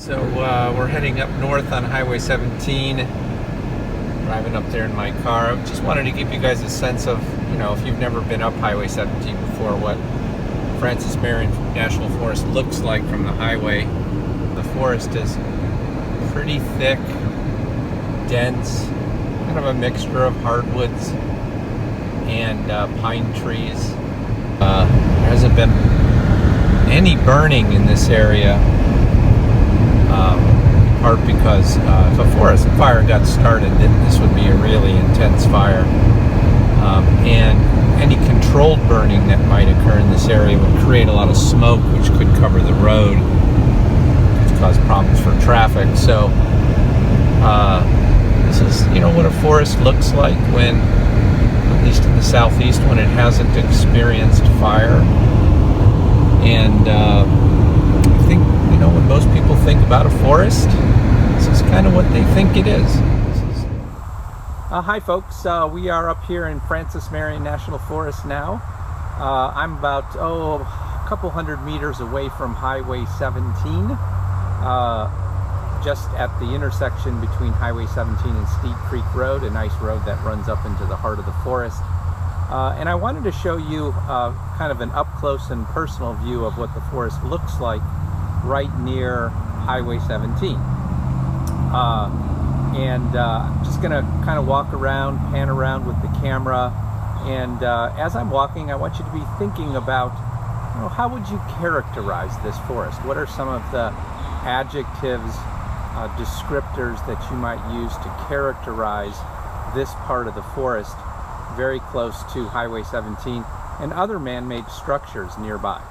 So we're heading up north on Highway 17, driving up there in my car. I just wanted to give you guys a sense of, if you've never been up Highway 17 before, what Marion National Forest looks like from the highway. The forest is pretty thick, dense, kind of a mixture of hardwoods and pine trees. There hasn't been any burning in this area. In part because if a forest fire got started, then this would be a really intense fire. And any controlled burning that might occur in this area would create a lot of smoke, which could cover the road, could cause problems for traffic. So this is, what a forest looks like when, at least in the southeast, when it hasn't experienced fire. And I think, when most people think about a forest, this is kind of what they think it is. Hi folks, we are up here in Marion National Forest now. I'm about, a couple hundred meters away from Highway 17, just at the intersection between Highway 17 and Steep Creek Road, a nice road that runs up into the heart of the forest. And I wanted to show you kind of an up-close and personal view of what the forest looks like right near Highway 17. I'm just going to kind of walk around, pan around with the camera, and as I'm walking, I want you to be thinking about, how would you characterize this forest? What are some of the adjectives, descriptors that you might use to characterize this part of the forest very close to Highway 17 and other man-made structures nearby?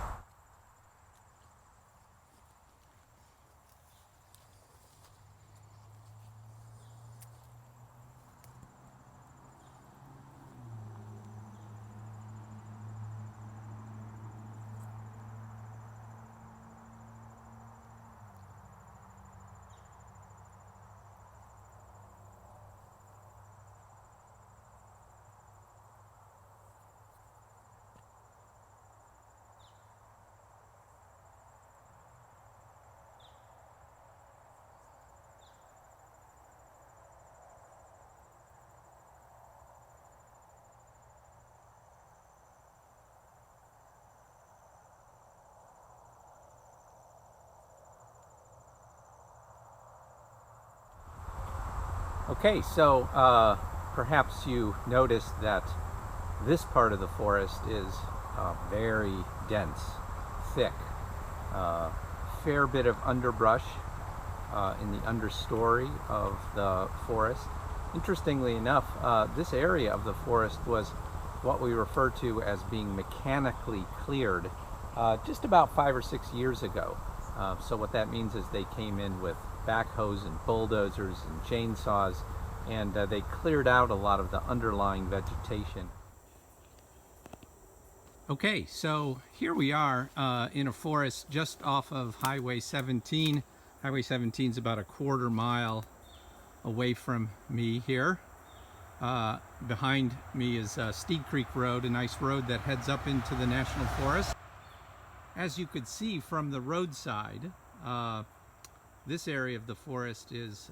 Okay, so perhaps you noticed that this part of the forest is very dense, thick, fair bit of underbrush in the understory of the forest. Interestingly enough, this area of the forest was what we refer to as being mechanically cleared just about 5 or 6 years ago. So what that means is they came in with backhoes and bulldozers and chainsaws, and they cleared out a lot of the underlying vegetation. Okay, so here we are in a forest just off of Highway 17. Highway 17 is about a quarter mile away from me here. Behind me is Steep Creek Road, a nice road that heads up into the National Forest. As you could see from the roadside, this area of the forest is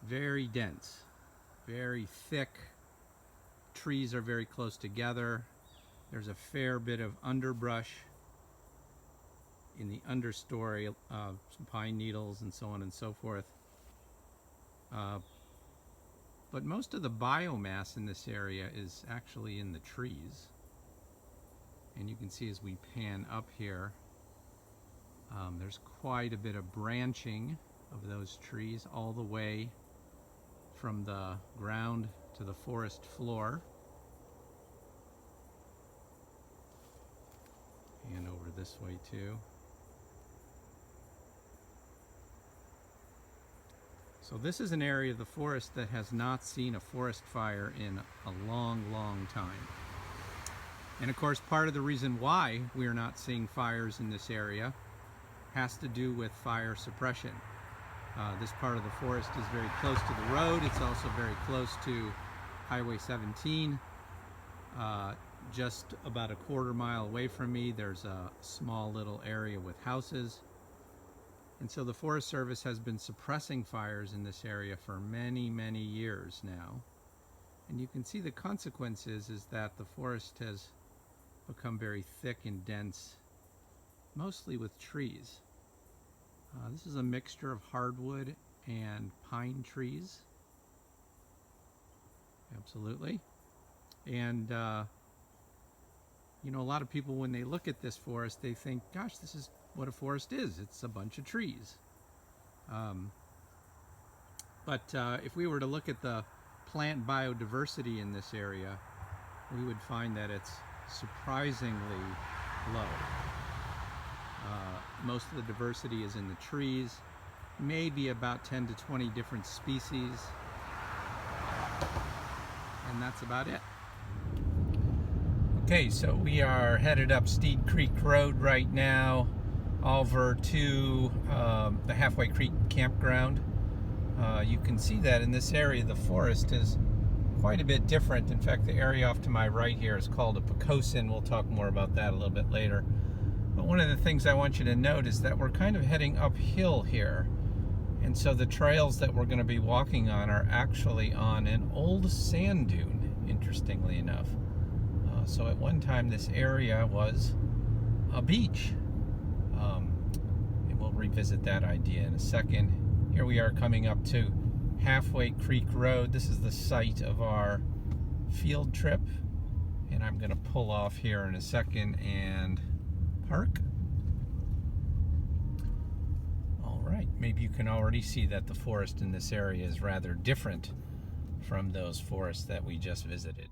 very dense, very thick. Trees are very close together. There's a fair bit of underbrush in the understory, some pine needles and so on and so forth. But most of the biomass in this area is actually in the trees. And you can see as we pan up here, there's quite a bit of branching of those trees all the way from the ground to the forest floor. And over this way too. So this is an area of the forest that has not seen a forest fire in a long, long time. And of course, part of the reason why we're not seeing fires in this area has to do with fire suppression. This part of the forest is very close to the road. It's also very close to Highway 17. Just about a quarter mile away from me, there's a small little area with houses. And so the Forest Service has been suppressing fires in this area for many, many years now. And you can see the consequences is that the forest has become very thick and dense, mostly with trees. This is a mixture of hardwood and pine trees. Absolutely. And you know, a lot of people, when they look at this forest, they think, gosh, this is what a forest is. It's a bunch of trees. But if we were to look at the plant biodiversity in this area, we would find that it's surprisingly low. Most of the diversity is in the trees, maybe about 10 to 20 different species, and that's about it. Okay, so we are headed up Steed Creek Road right now over to the Halfway Creek Campground. You can see that in this area the forest is quite a bit different. In fact, the area off to my right here is called a Pocosin. We'll talk more about that a little bit later. But one of the things I want you to note is that we're kind of heading uphill here. And so the trails that we're going to be walking on are actually on an old sand dune, interestingly enough. So at one time this area was a beach. And we'll revisit that idea in a second. Here we are coming up to Halfway Creek Road. This is the site of our field trip. And I'm going to pull off here in a second and park. All right, maybe you can already see that the forest in this area is rather different from those forests that we just visited.